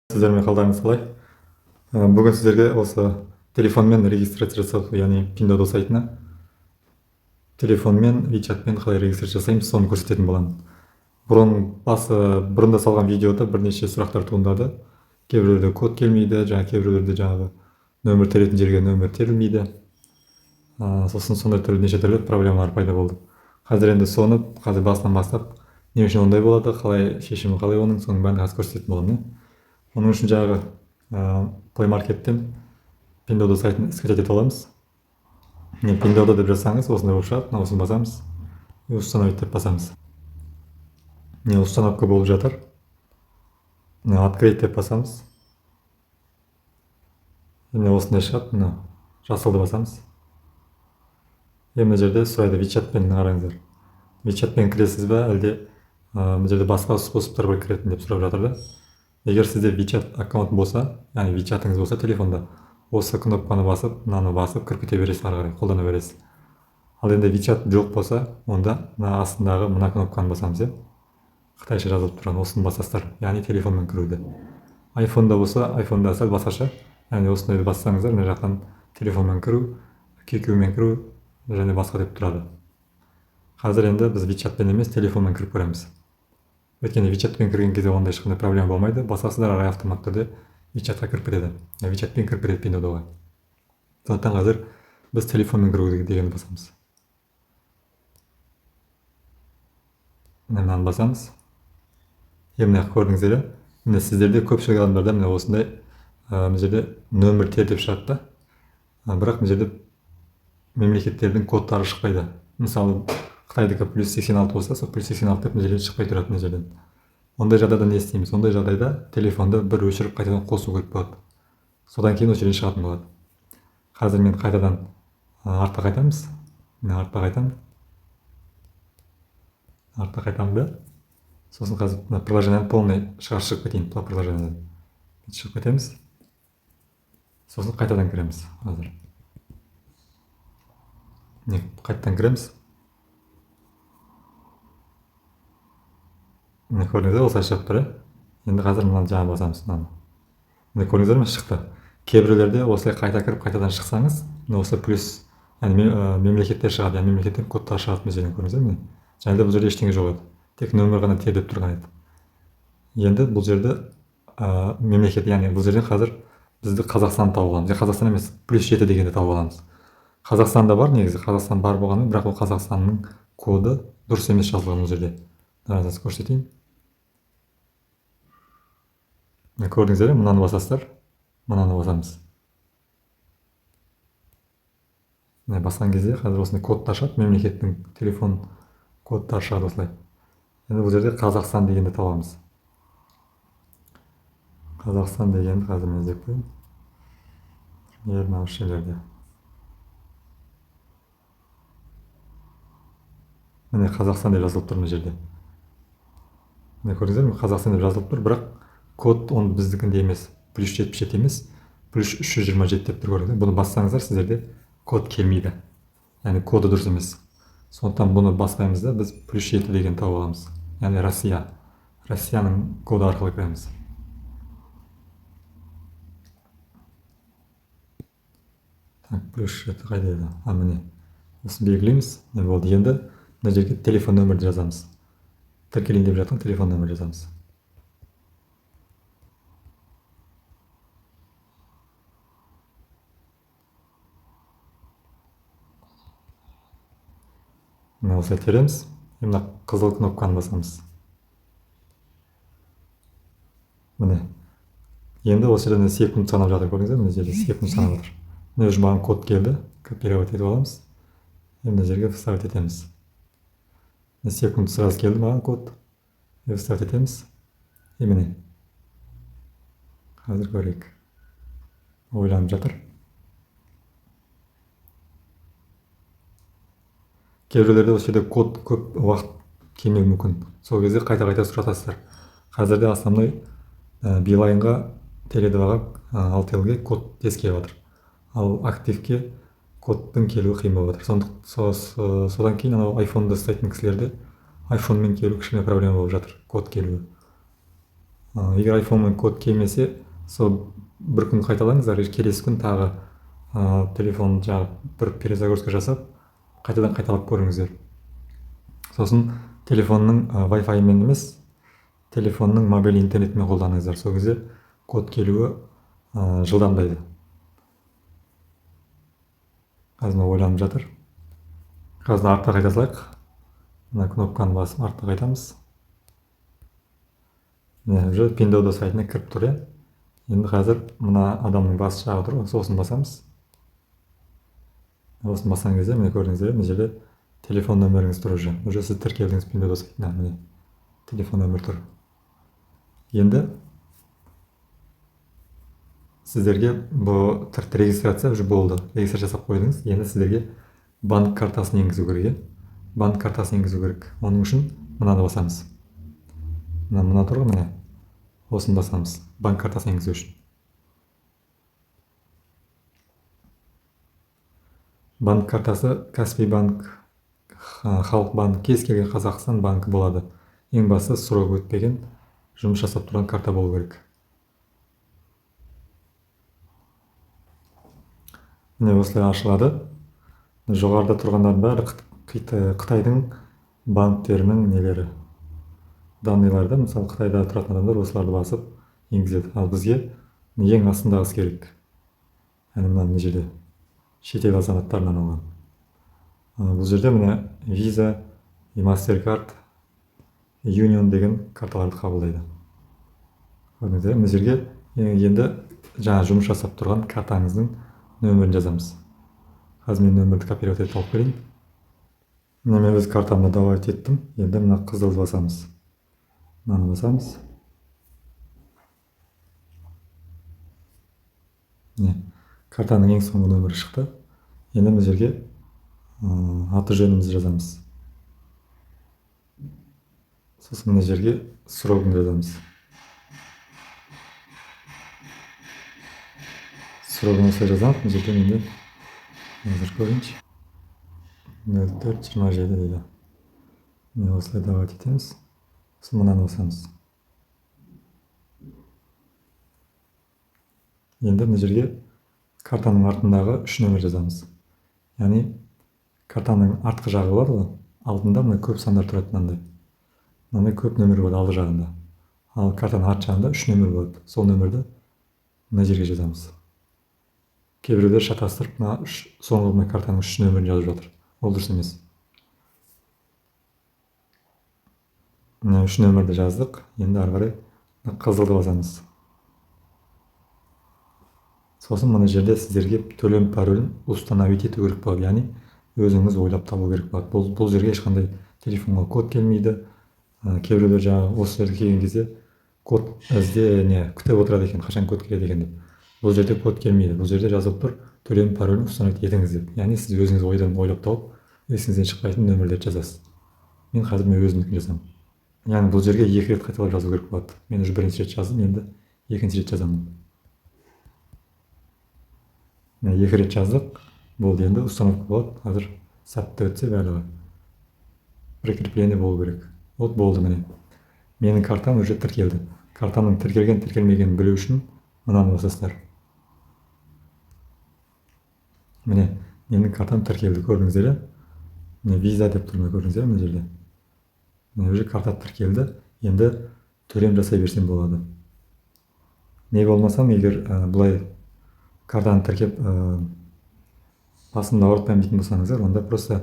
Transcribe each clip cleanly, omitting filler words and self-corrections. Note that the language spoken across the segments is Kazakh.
Сіздермен қалдарыңыз қалай? Бүгін сіздерге осы телефонмен регистрация жасау, яғни Pinduoduo сайтына телефонмен, WeChatпен қалай регистрация жасаймыз, соны көрсететін боламын. Бұрында салған видеода бірнеше сұрақтар туындады. Кейбіреулерде код келмейді, кейбіреулерде нөмір теретін жерге нөмір терілмейді. Сосын сондай неше түрлі проблемалар пайда болды. Қазір басынан бастап не үшін ондай болады, қалай шешімі қалай оның, соның бәрін қазір көрсететін боламын. Оның үшін Play Market'тен Pinduoduo сайтын скачать ете аламыз. Pinduoduo деп жазсаңыз, осындай болып шығады. Осыны басамыз. Установить деп басамыз. Установка болып жатыр. Открыть деп басамыз. Осындай шығады. Жасылды басамыз. Мына жерде сұрайды, WeChatпен қараңыздар. WeChatпен кіресіз бе, әлде мына жерде басқа способтар бар кіретін деп сұрап жатыр да. Егер сізде WeChat аккаунт болса, яғни WeChatыңыз болса телефонда, осы кнопканы басып, мынаны басып кіріп кете бересіз, ары қарай қолдана бересіз. Ал енді WeChat жоқ болса, онда мына астындағы мына кнопканы басамыз. Қытайша жазылып тұрған, осыны басасыздар, яғни телефонмен кіруді. iPhone-да болса, iPhone-да сәл басқаша, яғни осындайды бассаңыздар, мына жақтан телефонмен кіру, QQ-мен кіру және басқа деп тұрады. Қазір енді біз WeChatпен емес, телефонмен кіріп көреміз. Өйткені WeChatпен кірген кезде ондай ешқандай проблема болмайды. Басасыздар, арай автоматты түрде WeChatқа кіріп кетеді. WeChatпен кіріп кетеді Pinduoduoға. Сондықтан қазір біз телефонмен кіру дегенді басамыз. Мынаны басамыз. Мына көрдіңіздер, міне сіздерде көпшілік адамдарда міне осындай мына жерде нөмір тер деп шығады да. Бірақ мына жерде мемлекеттердің кодтары шықпайды. Мысалы, Қытайдікі +86 болса, сол +86 деп мына жерден шықпай тұрады мына жерден. Ондай жағдайда не істейміз? Ондай жағдайда телефонды бір өшіріп қайтадан қосу керек болады. Содан кейін осы жерден шығатын болады. Қазір мен қайтадан артқа қайтамыз. Артқа қайтамын да. Сосын қазір приложениені полный шығып кетейін, приложениеден. Шығып кетеміз. Сосын қайтадан кіреміз. Қайтадан кіреміз. Көрдіңіздер, осылай шығып тұр. Енді қазір мынаны басамыз. Көрдіңіздер ме, шықты. Кейбіреулерде осылай қайта кіріп қайтадан шықсаңыз, осы плюс мемлекеттер шығады, мемлекеттен кодтар шығады мына жерден, көрдіңіздер ме? Және де бұл жерде ештеңе жоқ еді. Тек нөмір ғана теріліп тұрған еді. Енді бұл жерде мемлекет, яғни бұл жерден қазір бізді Қазақстан тауып аламыз. Қазақстан емес, +7 дегенде тауып аламыз. Қазақстанда бар, негізі Қазақстан бар болғанымен, бірақ ол Қазақстанның коды дұрыс емес жазылған бұл жерде. Көрсетейін. Көрдіңіздер, мынаны басасыздар, мынаны басамыз. Басқан кезде қазір осындай кодтар шығады, мемлекеттің телефон кодтар шығады осылай. Енді бұл жерде Қазақстан дегенді табамыз. Қазақстан дегенді қазір мен іздеп қойын. Мына жерлерде. Міне Қазақстан деп жазылып тұр мына жерде. Көрдіңіздер ме? Қазақстан деп жазылып тұр, бірақ код оны біздікінде емес, +77 емес, +327 деп тұр, көрдіңіздер. Бұны бассаңыздар, сіздерде код келмейді. Яғни коды дұрыс емес. Сондықтан бұны баспаймыз да, біз +7 деген тауып аламыз. Яғни Россия. Россияның коды арқылы кіреміз. +7 қайда еді? Міне. Осы белгілейміз. Болды, енді мына жерге телефон нөмірді жазамыз. Тіркелейін деп жатқан телефон нөмірді жазамыз. Осылай тереміз. Мына қызыл кнопканы басамыз. Міне. Енді осы жерде секунд санап жатыр, көрдіңіздер? Мына жерде секунд санап жатыр. Мына үшін маған код келді. Копировать етіп аламыз. Мына жерге вставить етеміз. Секунд сразу келді маған код. Вставить етеміз. Міне. Қазір көрейік. Ойланып жатыр. Кейбіреулерде осы жерде код көп уақыт келмеуі мүмкін. Сол кезде қайта сұратасыздар. Қазірде основной Билайнға, Теле2-ға, Алтелге код тез келіп жатыр. Ал активке кодтың келуі қиын болып жатыр. Содан кейін iPhone-ды ұстайтын кісілерде iPhone-мен келу кішкене проблема болып жатыр, код келуі. егер айфонмен код келмесе сол бір күн қайталаңыздар, келесі күн тағы телефон жаңағы бір перезагрузка жасап қайтадан қайталап көріңіздер. Сосын телефонның Wi-Fi мен емес, телефонның мобиль интернетімен қолданыңыздар. Сол кезде код келуі жылдамдайды. Қазір ойланып жатыр. Қазір артқа қайта салайық. Мына кнопканы басып артқа қайтамыз. Уже Pinduoduo сайтына кіріп тұр. Енді қазір мына адамның бас жағы тұр, сосын басамыз. Осын басқан кезде міне көрдіңіздер, мына жерде телефон нөміріңіз тұр уже сіз тіркелдіңіз Pinduoduo сайтына. Міне телефон нөмір тұр. Енді сіздерге бұл регистрация уже болды. Регистрация жасап қойдыңыз. Енді сіздерге банк картасын енгізу керек. Банк картасын енгізу керек. Оның үшін мынаны басамыз. Мына тұр ғой, міне. Осын басамыз. Банк картасын енгізу үшін. Банк картасы Каспий банк, Халық банк, кез келген Қазақстан банкі болады. Ең бастысы срок өтпеген, жұмыс жасап тұрған карта болу керек. Міне осылай ашылады. Жоғарыда тұрғандардың бәрі Қытайдың банктерінің нелері, данныйларды. Мысалы Қытайда тұратын адамдар осыларды басып енгізеді. Ал бізге ең астындағысы керек. Мына жерде шетел азаматтарынан алған. Бұл жерде міне Visa, MasterCard, Union деген карталарды қабылдайды. Мына жерге енді жаңа жұмыс жасап тұрған картаңыздың нөмірін жазамыз. Қазір мен нөмірді копировать етіп алып келейін. Міне мен өз картамды добавить еттім. Енді мына қызылды басамыз. Мынаны басамыз. Картаның ең соңғы нөмірі шықты. Енді мына жерге аты жөнімізді жазамыз. Сосын мына жерге срогын жазамыз. Срогын осылай жазамыз. Мына жерде менде қазір көрейінші. 04-27 дейді. Міне осылай добавить етеміз. Сосын мынаны басамыз. Енді мына жерге картаның артындағы 3 нөмір жазамыз. Яғни картаның артқы жағы бар ғой, алдында мына көп сандар тұрады мынандай. Мынандай көп нөмір болады алды жағында. Ал картаның арт жағында 3 нөмір болады. Сол нөмірді мына жерге жазамыз. Кейбіреулер шатастырып, мына соңғы мына картаның 3 нөмірін жазып жатыр. Ол дұрыс емес. Мына 3 нөмірді жаздық. Енді ары қарай қызылды басамыз. Сосын мына жерде сіздерге төлем паролін установить ету керек болады. Яғни өзіңіз ойлап табу керек болады. Бұл жерге ешқандай телефонға код келмейді. Кейбіреулер жаңағы осы жерге келген кезде код күтіп отырады екен, қашан код келеді екен деп. Бұл жерде код келмейді. Бұл жерде жазылып тұр, төлем паролін установить етіңіз деп. Яғни сіз өзіңіз ойдан ойлап тауып, есіңізден шықпайтын нөмірлерді жазасыз. Мен қазір өзімдікін жазамын. Яғни бұл жерге 2 рет қайталап жазу керек болады. Мен уже бірінші рет жаздым, енді екінші рет жазамын. 2 рет жаздық, болды, енді установка болады. Қазір сәтті өтсе бәрі прикрепление болу керек. Вот болды, міне. Менің картам уже тіркелді. Картамның тіркелген, тіркелмегенін білу үшін мынаны басасыздар. Міне, менің картам тіркелді, көрдіңіздер. Міне Visa деп тұр, көрдіңіздер мына жерде. Міне уже карта тіркелді. Енді төлем жасай берсем болады. Не болмасам, егер бұлай картаны тіркеп басында ауыртпаймын болсаңыздар, онда просто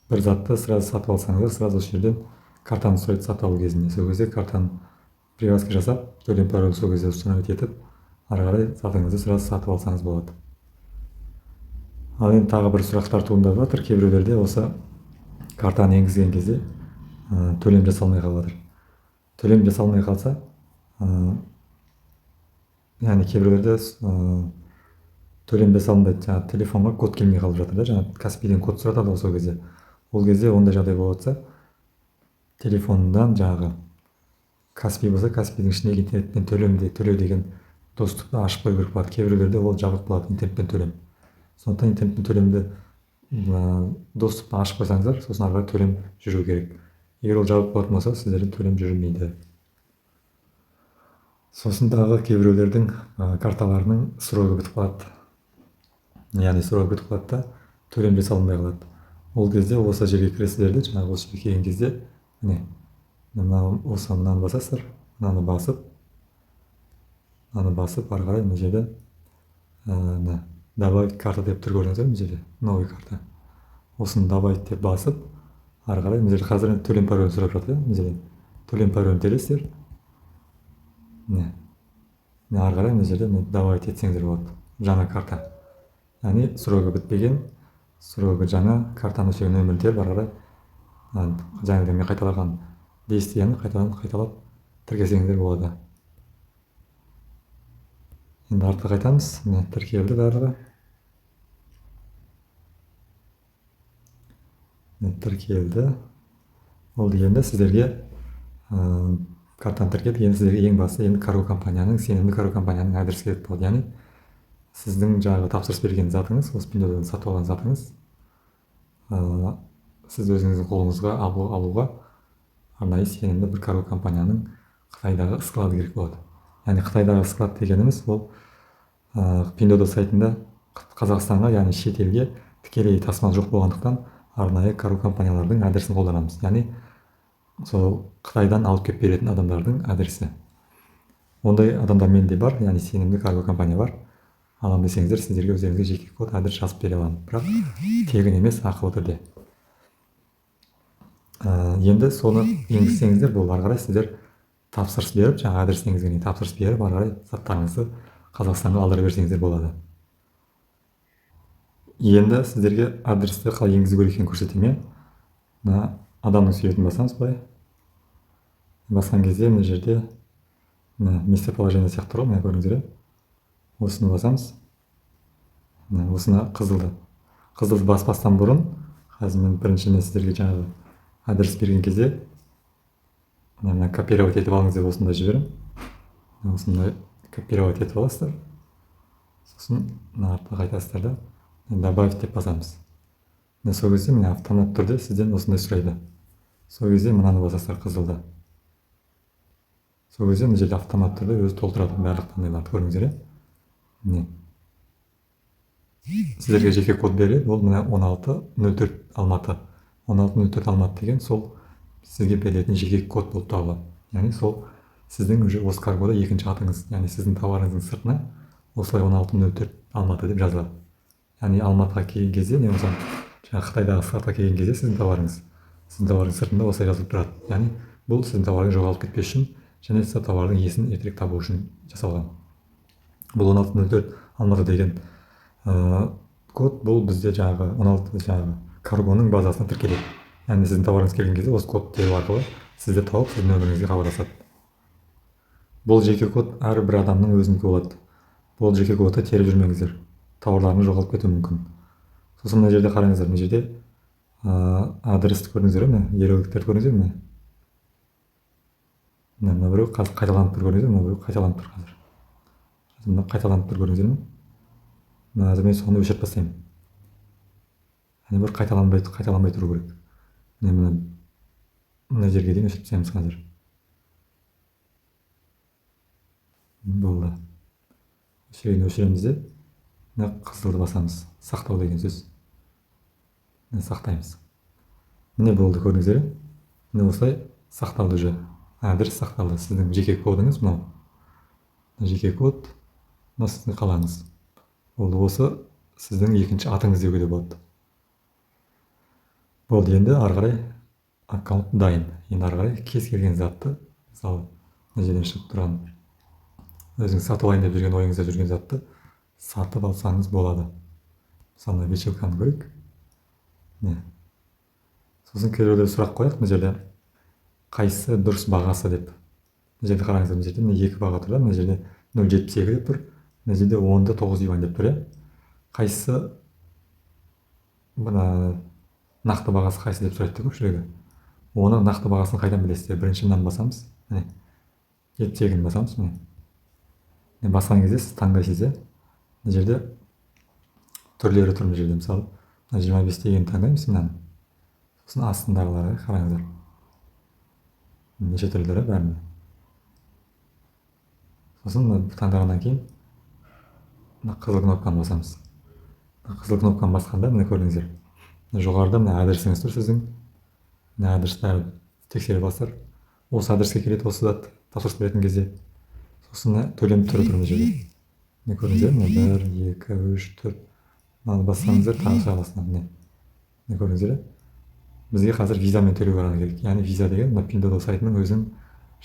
бір затты сразу сатып алсаңыздар, сразу осы жерден картаны сұрайды сатып алу кезінде. Сол кезде картаны привязка жасап, төлем паролін сол кезде установить етіп, ары қарай затыңызды сразу сатып алсаңыз болады. Ал енді тағы бір сұрақтар туындап жатыр. Кейбіреулерде осы картаны енгізген кезде төлем жасалмай қалып жатыр. Төлем жасалмай қалса, яғни кейбіреулерде төлем жасалмайды, жаңағы телефонға код келмей қалып жатыр да, жаңағы Каспийден код сұратады ғой сол кезде. Ол кезде ондай жағдай болатса, телефондан жаңағы Каспий болса, Каспийдің ішіндегі интернетпен төлеу деген доступты ашып қою керек болады. Кейбіреулерде ол жабық болады, интернетпен төлем. Сондықтан интернетпен төлемді доступты ашып қойсаңыздар, сосын ары қарай төлем жүру керек. Егер ол жабық болатын болса, сіздерден төлем жүрмейді. Сосын дағы кейбіреулердің карталарының срогі бітіп қалады. Яғни срогі бітіп қалады да төлем жасалынбай қалады. Ол кезде осы жерге кіресіздер де жаңағы осы жерге келген кезде міне мынаны басасыздар, мынаны басып ары қарай мына жерде добавить карта деп тұр, көрдіңіздер мына жерде новый карта. Осыны добавить деп басып ары қарай мына жерде қазір төлем паролін сұрап жатыр. Мына жерде төлем паролін тересіздер. Ары қарай мына жерде добавить етсеңіздер болады. Жаңа карта. Яғни срогі бітпеген, срогі жаңа картаны осы нөмірін теріп ары қарай жаңағыдай мен қайталаған действияны қайталап тіркесеңіздер болады. Енді артқа қайтамыз. Міне тіркелді барлығы. Тіркелді. Ол дегенде сіздерге картаны тіркелді. Енді сіздерге ең басты енді сенімді карго компанияның адресі керек болады. Яғни сіздің жаңағы тапсырыс берген затыңыз, осы Pinduodo'дан сатып алған затыңыз сіз өзіңіздің қолыңызға алуға арнайы сенімді бір карго компанияның Қытайдағы склады керек болады. Яғни Қытайдағы склад дегеніміз ол Pinduodo сайтында Қазақстанға, яғни шет елге тікелей тасымал жоқ болғандықтан арнайы карго компаниялардың адресін қолданамыз. Яғни сол Қытайдан алып келіп беретін адамдардың адресі. Ондай адамдар менде бар, яғни сенімді карго компания бар. Алам десеңіздер, сіздерге өздеріңізге жеке код адрес жазып бере аламын, бірақ тегін емес, ақылы түрде. Енді соны енгізсеңіздер, бұл ары қарай сіздер тапсырыс беріп, жаңа адресіңізге тапсырыс беріп, ары қарай заттарыңызды Қазақстанға алдыра берсеңіздер болады. Енді сіздерге адресті қалай енгізу керек екенін көрсетемін. Мына адамның суретін басамыз былай. Басқан кезде мына жерде местоположение сияқты ғой, мына көрдіңіздер. Осыны басамыз. Осыны қызылды баспастан бұрын, қазір мен біріншіден сіздерге жаңағы адрес берген кезде мына копировать етіп алыңыз деп осында жіберем. Осында копировать етіп аласыздар. Сосын артқа қайтасыздар да добавить деп басамыз. Сол кезде міне автомат түрде сізден осындай сұрайды. Сол кезде мынаны басасыздар, қызылды. Сол кезде мына жерде автомат түрде өзі толтырады барлық таңдайларды, көрдіңіздер. Сіздерге жеке код береді, ол мына 1604 Алматы. 1604 Алматы деген сол сізге берілетін жеке код болып табылады. Яғни сол сіздің уже осы каргода екінші атыңыз, яғни сіздің товарыңыздың сыртына осылай 1604 Алматы деп жазылады. Яғни Алматыға келген кезде, не болса Қытайдағы складқа келген кезде сіздің товарыңыз сыртында осылай жазылып тұрады. Яғни бұл сіздің товарыңыз жоғалып кетпес үшін және сіз товардың иесін ертерек табу үшін жасалған. Бұл 1604 Алматы деген код, бұл бізде жаңағы каргоның базасына тіркеледі. Яғни сіздің товарыңыз келген кезде осы код теру арқылы сізді тауып, сіздің нөміріңізге хабарласады. Бұл жеке код әрбір адамның өзінікі болады. Бұл жеке кодты теріп жүрмеңіздер. Тауарларыңыз жоғалып кетуі мүмкін. Сосын мына жерде қараңыздар, мына жерде адресті көрдіңіздер ме? Ереуілдіктерді көрдіңіздер ме? Мына біреу қайталанып тұр, көрдіңіздер ме? Мына біреу қайталанып тұр қазір. Мына қайталанып тұр, көрдіңіздер ме? Қазір мен соны өшіріп тастаймын. Яғни бір қайталанбай тұру керек. Мына жерге дейін өшіріп тастаймыз қазір. Болды. Өшіреміз де мына қызылды басамыз. Сақтау деген сөз. Сақтаймыз. Міне болды, көрдіңіздер. Міне осылай сақталды уже. Адрес сақталды. Сіздің жеке кодыңыз мынау. Жеке код, мына сіздің қалаңыз. Болды, осы сіздің екінші атыңыз деуге де болады. Болды, енді ары қарай аккаунт дайын. Енді ары қарай кез келген затты, мысалы, мына жерден шығып тұрған өзіңіз сатып алайын деп жүрген ойыңызда жүрген затты сатып алсаңыз болады. Мысалы, бешелканы көрейік. Сосын кейбіреулер сұрақ қояды, мына жерде қайсысы дұрыс бағасы деп. Мына жерде қараңыздар, мына жерде екі баға тұр, мына жерде 0,72 деп тұр, мына жерде 10-9 юань деп тұр. Қайсысы нақты бағасы қайсы деп сұрайды көпшілігі. Оның нақты бағасын қайдан білесіздер? Бірінші мынаны басамыз. Міне 72-ні басамыз. Міне басқан кезде сіз таңдайсыз. Мына жерде түрлері тұр, мына жерде мысалы 25 дегенді таңдаймыз мынаны. Сосын астындағыларға қараңыздар. Неше түрлері бәрінде. сосын таңдағаннан кейін мына қызыл кнопканы басамыз. Қызыл кнопканы басқанда міне көрдіңіздер, жоғарыда мына адресіңіз тұр сіздің. Мына адресті тексере аласыздар. Осы адреске келеді осы зат тапсырыс беретін кезде. Сосын төлем түрі тұр мына жерде. Міне көрдіңіздер, міне 1, 2, 3, 4. Мынаны бассаңыздар тағы шыға аласыздар. Міне көрдіңіздер. Бізге қазір визамен төлеу ғана керек. Яғни виза деген мына Pinduoduo сайтының өзінің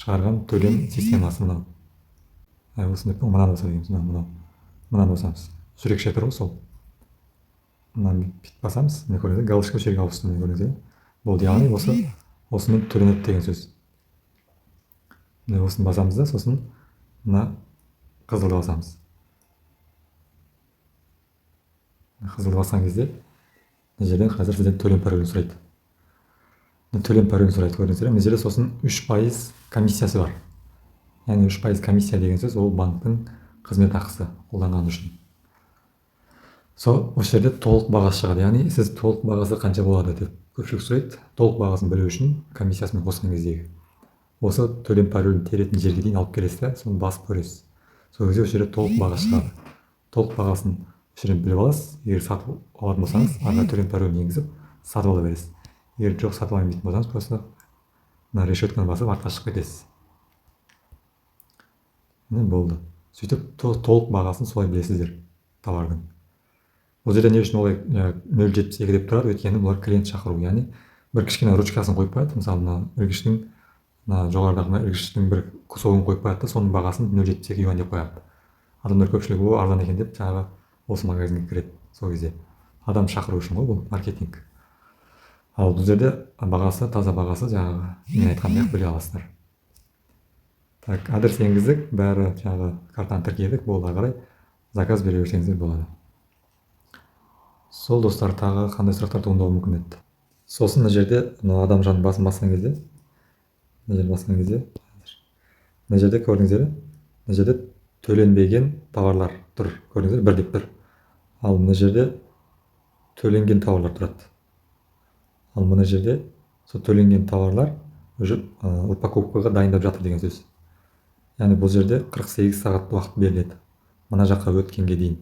шығарған төлем системасы мынау. Осыны мынаны баса дейміз. Мынаны басамыз. Жүрекше тұр ғой сол. Мынаны басамыз. Міне көрдіңіздер, галочка осы жерге ауысты. Міне көрдіңіздер. Болды, яғни осымен төленеді деген сөз. Міне осыны басамыз да, сосын мына қызылды басамыз. Қызылды басқан кезде мына жерден қазір сізден төлем паролін сұрайды. Төлем паролін сұрайды, көрдіңіздер. Мына жерде сосын 3% комиссиясы бар. Яғни 3% комиссия деген сөз ол банктың қызмет ақысы қолданған үшін. Осы жерде толық бағасы шығады. Яғни сіз толық бағасы қанша болады деп көпшілік сұрайды. Толық бағасын білу үшін комиссиясымен қосқан кездегі осы төлем паролін теретін жерге дейін алып келесіз да, соны басып көресіз. Сол кезде осы жерде толық бағасы шығады. Толық бағасын осы жерден біліп аласыз. Егер сатып алатын болсаңыз, арға төлем паролін енгізіп сатып ала бересіз. Егер жоқ сатып алмайтын болсаңыз, просто мына решетканы басып артқа шығып кетесіз. Міне болды. Сөйтіп толық бағасын солай білесіздер товардың. Бұл жерде не үшін олай 0.72 деп тұрады, өйткені бұлар клиент шақыру, яғни бір кішкене ручкасын қойып қояды. Мысалы мына ілгіштің, мына жоғарыдағы ілгіштің бір кусогын қойып қояды да, соның бағасын 0.72 юань деп қояды. Адамдар көпшілігі ол арзан екен деп жаңағы осы магазинге кіреді. Сол кезде адам шақыру үшін ғой, бұл маркетинг. Ал бұл жерде бағасы, таза бағасы жаңағы мен айтқандай біле аласыздар. Так, адрес енгіздік, бәрі жаңағы картаны тіркедік, болды, қарай заказ бере берсеңіздер болады. Сол достар, тағы қандай сұрақтар туындауы мүмкін еді. Сосын мына жерде адам жанын басын басқан кезде, мына жерде көрдіңіздер, мына жерде төленбеген товарлар тұр, көрдіңіздер, 1 деп тұр. Ал мына жерде төленген товарлар тұрады. Ал мына жерде сол төленген товарлар уже упаковкаға дайындап жатыр деген сөз. Яғни бұл жерде 48 сағат уақыт беріледі. Мына жаққа өткенге дейін.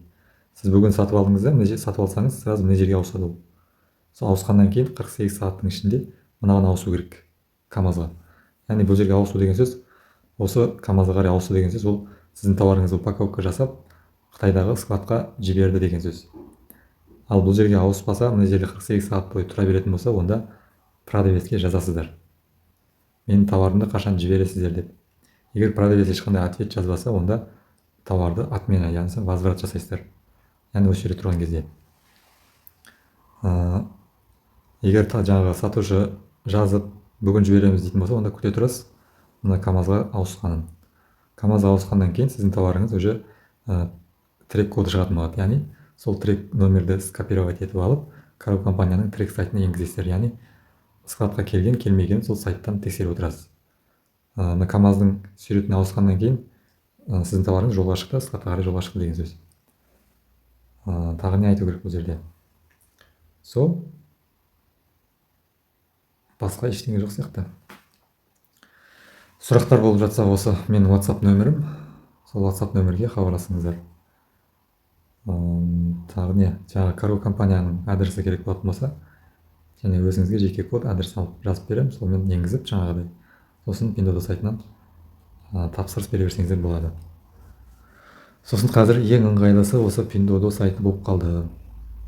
Сіз бүгін сатып алдыңыз да, сатып алсаңыз, сразу мына жерге ауысады ол. Сол ауысқаннан кейін 48 сағаттың ішінде мынаған ауысу керек, КамАЗға. Яғни бұл жерге ауысу деген сөз, осы КамАЗға қарай ауысу деген сөз, ол сіздің товарыңызды упаковка жасап, Қытайдағы складқа жіберді деген сөз. Ал бұл жерге ауыспаса, мына жерде 48 сағат бойы тұра беретін болса, онда продавецке жазасыздар. Менің товарымды қашан жібересіздер деп. Егер продавец ешқандай ответ жазбаса, онда товарды отмена, яғни возврат жасайсыздар. Яғни осы жерде тұрған кезде. Егер жаңағы сатушы жазып бүгін жібереміз дейтін болса, онда күте тұрасыз мына КамАЗға ауысқанын. КамАЗға ауысқаннан кейін сіздің товарыңыз уже трек коды шығатын болады. Яғни сол трек номерді скопировать етіп алып, Карго компанияның трек сайтына енгізесіздер. Яғни складқа келген, келмеген сол сайттан тексеріп отырасыз. Мына КамАЗдың суретіне ауысқаннан кейін сіздің товарыңыз жолға шықты, складқа қарай жолға шықты деген сөз. Тағы не айту керек бұл жерде? Сол басқа ештеңе жоқ сияқты. Сұрақтар болып жатса, осы менің WhatsApp нөмірім. Сол WhatsApp нөмірге хабарласыңыздар. Тағы не? Жаңағы Карго компанияның адресі керек болатын болса, және өзіңізге жеке код, адрес алып жазып беремін, сонымен енгізіп жаңағыдай. Сосын Pinduoduo сайтынан тапсырыс бере берсеңіздер болады. Сосын қазір ең ыңғайлысы осы Pinduoduo сайты болып қалды.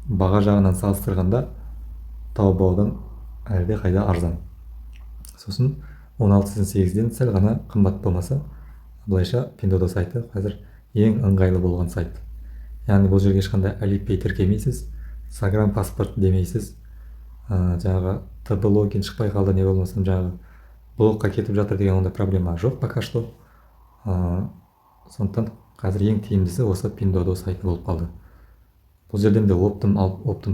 Баға жағынан салыстырғанда Taobaoдан әлде қайда арзан. Сосын 16.8-ден сәл ғана қымбат болмаса, былайша Pinduoduo сайты қазір ең ыңғайлы болған сайт. Яғни бұл жерге ешқандай Alipay тіркемейсіз, Instagram паспорт демейсіз, жаңағы ТБ логин шықпай қалды, не болмасам жаңағы блокқа кетіп жатыр деген ондай проблема жоқ пока что. Сондықтан қазір ең тиімдісі осы Pinduoduo сайты болып қалды. Бұл жерден де оптым алып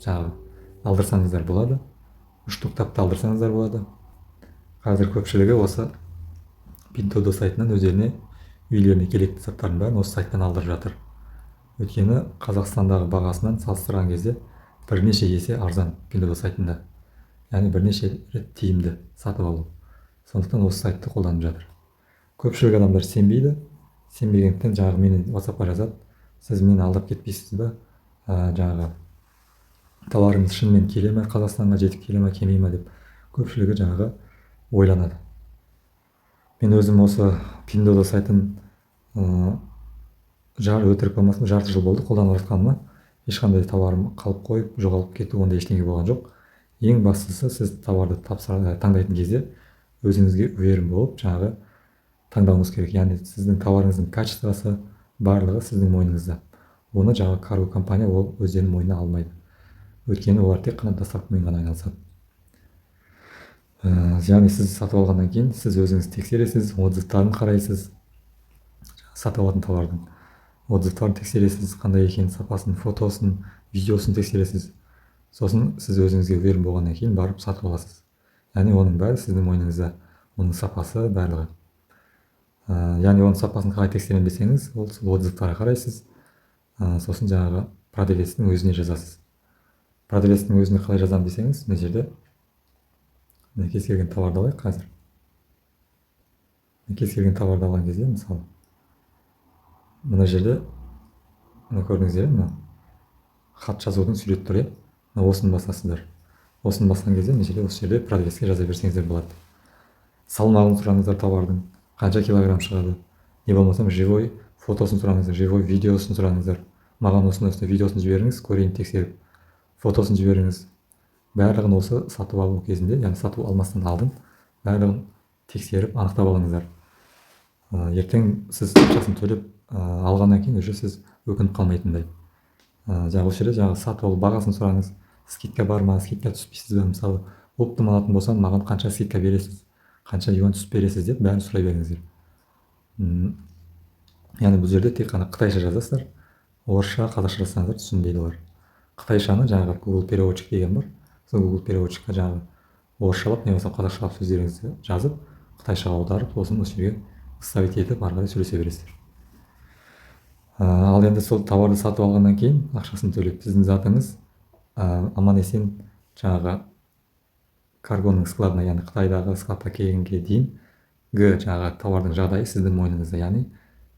жаңағы алдырсаңыздар болады. Штуктапты алдырсаңыздар болады. Қазір көпшілігі осы Pinduoduo сайтынан өздеріне үйлеріне керекті заттарын бәрін осы сайттан алдырып жатыр. Өйткені Қазақстандағы бағасынан салыстырған кезде бірнеше есе арзан Pinduoduo сайтында. Яғни бірнеше рет тиімді сатып алу. Сондықтан осы сайтты қолданып жатыр. Көпшілік адамдар сенбейді. сенбегендіктен жаңағы мені WhatsAppқа жазады, сіз мені алдап кетпейсіз ба, жаңағы товарыңыз шынымен келе ме, Қазақстанға жетіп келе ме, келмей ме деп көпшілігі жаңағы ойланады. Мен өзім осы Pinduoduo сайтын өтірік болмасын, жарты жыл болды қолданып жатқаныма. Ешқандай товарым қалып қойып, жоғалып кету, ондай ештеңе болған жоқ. Ең бастысы, сіз товарды таңдайтын кезде өзіңізге уверен болып, жаңағы таңдауыңыз керек. Яғни сіздің товарыңыздың качествосы барлығы сіздің мойныңызда. Оны жаңағы карго компания ол өздерінің мойнына алмайды. Өйткені олар тек қана доставкамен ғана айналысады. Яғни сіз сатып алғаннан кейін сіз өзіңіз тексересіз, отзывтарын қарайсыз, сатып алатын товардың отзывтарын тексересіз, қандай екенін, сапасын, фотосын, видеосын тексересіз. Сосын сіз өзіңізге уверен болғаннан кейін барып сатып аласыз. Яғни оның бәрі сіздің мойныңызда, оның сапасы барлығы. Яғни оның сапасын қалай тексеремін десеңіз, ол отзывтарға қарайсыз, сосын жаңағы продавецтің өзіне жазасыз. Продавецтің өзіне қалай жазамын десеңіз, мына жерде кез келген товарды алайық қазір. Кез келген товарды алған кезде, мысалы, мына жерде мына көрдіңіздер, мына хат жазудың сурет түрі, осыны басасыздар. Осыны басқан кезде мына жерде, осы жерде продавецке жаза берсеңіздер болады. Салмағын сұраңыздар товардың, қанша килограмм шығады, не болмаса живой фотосын сұраңыздар, живой видеосын сұраңыздар. Маған осыны видеосын жіберіңіз, көрейін, тексеріп, фотосын жіберіңіз. Барлығын осы сатып алу кезінде, яғни сатып алмастан алдын барлығын тексеріп, анықтап алыңыздар. Ертең сіз ақшасын төлеп алғаннан кейін уже сіз өкініп қалмайтындай. Жаңағы осы жерде жаңағы сатып алу бағасын сұраңыз, скидка бар ма, скидка түспейсіз бе, мысалы оптом алатын болсам маған қанша скидка бересіз, қанша юан түсіп бересіз деп бәрін сұрай беріңіздер. Яғни бұл жерде тек қана қытайша жазасыздар, орысша, қазақша жазсаңыздар түсінбейді олар. Қытайшаны жаңағы Google переводчик деген бар, сол Google переводчикқа жаңағы орысшалап не болса қазақшалап сөздеріңізді жазып, қытайшаға аударып, сосын осы жерге ставить етіп ары қарай сөйлесе бересіздер. Ал енді сол товарды сатып алғаннан кейін ақшасын төлеп, сіздің затыңыз аман есен жаңағы каргоның складына, яғни Қытайдағы складқа келгенге дейінгі жаңағы товардың жағдайы сіздің мойныңызда, яғни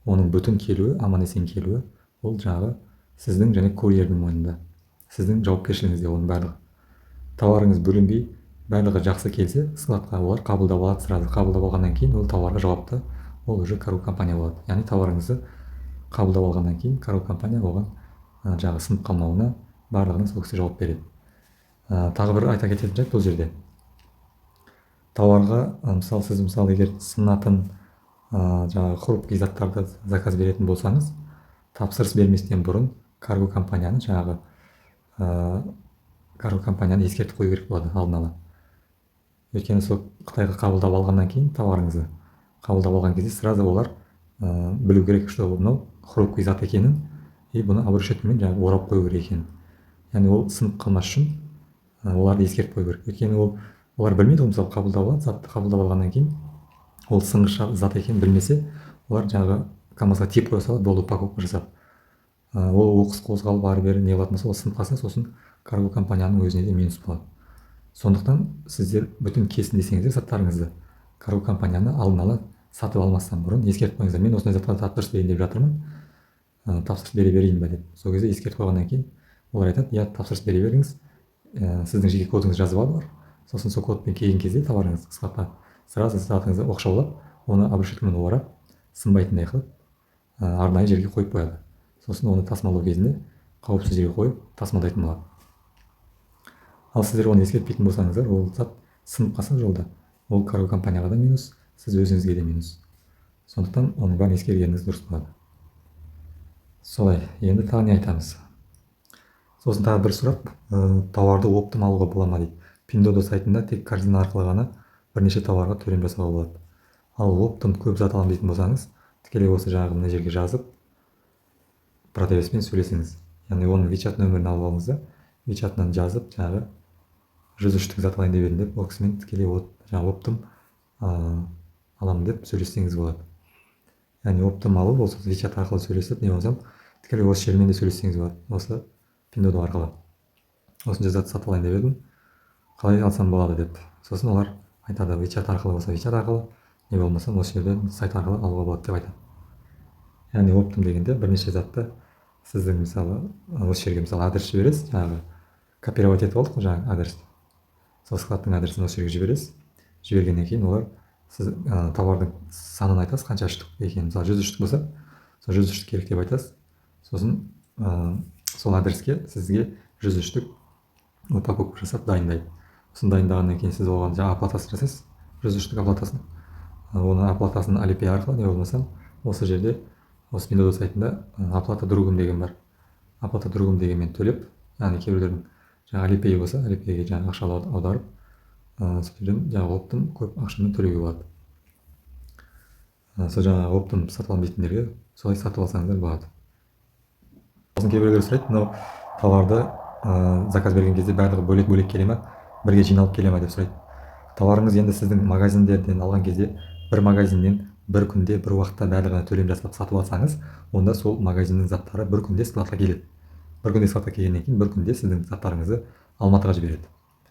оның бүтін келуі, аман есен келуі, ол жаңағы сіздің және курьердің мойнында, сіздің жауапкершілігіңізде оның барлығы. Товарыңыз бөлінбей, барлығы жақсы келсе, складқа олар қабылдап алады, сразу қабылдап алғаннан кейін ол товарға жауапты, ол уже карго компания болады. Яғни товарыңызды қабылдап алғаннан кейін карго компания оған жаңағы сынып қалмауына барлығына сол кісі жауап береді. Тағы бір айта кететін жайт бұл жерде. Товарға, сіз егер сынатын жаңағы хрупкий заттарды заказ беретін болсаңыз, тапсырыс берместен бұрын карго компанияны ескертіп қою керек болады алдын ала. Өйткені сол Қытайға қабылдап алғаннан кейін товарыңызды қабылдап алған кезде сразу олар білу керек, что мынау хрупкий зат екенін, и бұны обрушительмен жаңағы орап қою керек екенін. Яғни ол сынып қалмас үшін оларды ескертіп қою керек. Өйткені олар білмейді ғой, мысалы қабылдап алады, затты қабылдап алғаннан кейін ол сынғыш зат екенін білмесе, олар жаңағы КамАЗға тиеп қоя салады, болды упаковка жасап. Ол оқыс қозғалып ары бері не болатын болса, ол сынып қалса, сосын карго компанияның өзіне де минус болады. Сондықтан сіздер бүтін келсін десеңіздер заттарыңызды, карго компанияны алдын ала сатып алмастан бұрын ескертіп қойыңыздар. Мен осындай затқа тапсырыс берейін деп жатырмын, тапсырыс бере берейін ба деп. Сол кезде ескертіп қойғаннан кейін олар айтады, иә, тапсырыс бере беріңіз, сіздің жеке кодыңызды жазып алып бар. Сосын сол кодпен келген кезде товарыңыз қысқартып, сразу затыңызды оқшаулап, оны обрушительмен орап, сынбайтындай қылып, арнайы жерге қойып қояды. Сосын оны тасымалдау кезінде қауіпсіз жерге қойып тасымалдайтын болады. Ал сіздер оны ескертпейтін болсаңыздар, ол зат сынып қалса жолда, ол карго компанияға да минус, сіз өзіңізге де минус. Сондықтан оның бәрін ескергеніңіз дұрыс болады. Солай, енді тағы не айтамыз? Сосын тағы бір сұрақ, товарды оптом алуға бола ма дейді. Pinduoduo сайтында тек корзина арқылы ғана бірнеше товарға төлем жасауға болады. Ал оптом көп зат аламын дейтін болсаңыз, тікелей осы жаңағы мына жерге жазып, продавецпен сөйлесіңіз. Яғни оның WeChat нөмірін алып алыңыз да, WeChat-нан жазып, жаңағы 103-тік зат алайын деп едім деп, ол кісімен тікелей жаңағы оптом аламын деп сөйлессеңіз болады. Яғни оптом алып, осы WeChat арқылы сөйлесіп, не болсам, тікелей осы жермен де сөйлессеңіз болады, осы Pinduoduo арқылы. Осынша зат сатып алайын деп едім, қалай алсам болады деп. Сосын олар айтады, WeChat арқылы болса WeChat арқылы, не болмаса осы жерден сайт арқылы алуға болады деп айтады. яғни оптым дегенде бірнеше затты сіздің мысалы осы жерге мысалы адрес жібересіз, жаңағы копировать етіп алдық қой жаңағы адресті, сол складтың адресін осы жерге жібересіз. Жібергеннен кейін олар сіз товардың санын айтасыз, қанша штук екенін. Мысалы 100 штук болса, сол 100 штук керек деп айтасыз. Сосын сол адреске сізге 100 штук упаковка жасап дайындайды. Сосын дайындағаннан кейін сіз оған жаңа оплатасын жасайсыз, 100 штук оплатасын. Оны оплатасын Alipay арқылы, не болмаса осы жерде осы Pinduoduo сайтында оплата другом деген бар. Оплата другом дегенмен төлеп, яғни кейбіреулердің жаңағы Alipay болса, Alipayге жаңағы ақша аударып, сол жерден жаңағы оптым көп ақшамен төлеуге болады. Сол жаңағы оптым сатып алмайтындарға солай сатып алсаңыздар болады. Сосын кейбіреулер сұрайды, мынау товарды заказ берген кезде барлығы бөлек-бөлек келе ма, бірге жиналып келе ма деп сұрайды. Товарыңыз енді сіздің магазиндерден алған кезде бір магазиннен бір күнде бір уақытта барлығына төлем жасап сатып алсаңыз, онда сол магазиннің заттары бір күнде складқа келеді. Бір күнде складқа келгеннен кейін бір күнде сіздің заттарыңызды Алматыға жібереді.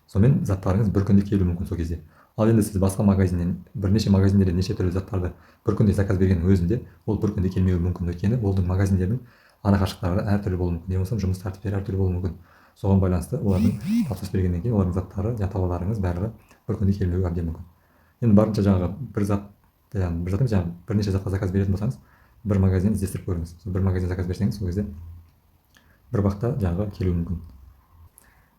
Сонымен заттарыңыз бір күнде келуі мүмкін сол кезде. Ал енді сіз басқа магазиннен бірнеше магазиндерден неше түрлі заттарды бір күнде заказ бергеннің өзінде ол бір күнде келмеуі мүмкін, өйткені олардың магазиндердің арақашықтықтары әртүрлі болуы мүмкін, не болмаса жұмыс тәртіптері әртүрлі болуы мүмкін. Соған байланысты олардың тапсырыс бергеннен кейін олардың заттары, товарларыңыз барлығы бір күнде келмеуі әбден мүмкін. Енді барынша жаңағы бір зат, жаңағы бірнеше затқа заказ беретін болсаңыз, бір магазин іздестіріп көріңіз. Сол бір магазин заказ берсеңіз, сол кезде бір уақытта жаңағы келуі мүмкін.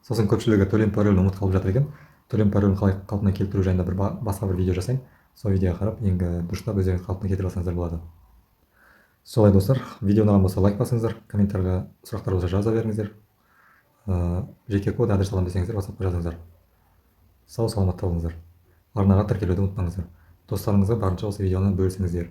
Сосын көпшілігі төлем паролін ұмытып қалып жатыр екен. Төлем паролін қалай қалпына келтіру жайында басқа бір видео жасайын. Сол видеоға қарап ең дұрыстап өздеріңіз қалпына келтіре алсаңыздар болады. Солай достар, видео ұнаған болса лайк басыңыздар, комментарийға сұрақтар болса жаза беріңіздер. Жеке код, адрес аламын десеңіздер WhatsApp-қа жазыңыздар. Сау саламатта болыңыздар. Арнаға тіркелуді ұмытпаңыздар. Достарыңызға барынша осы видеоны бөлісіңіздер.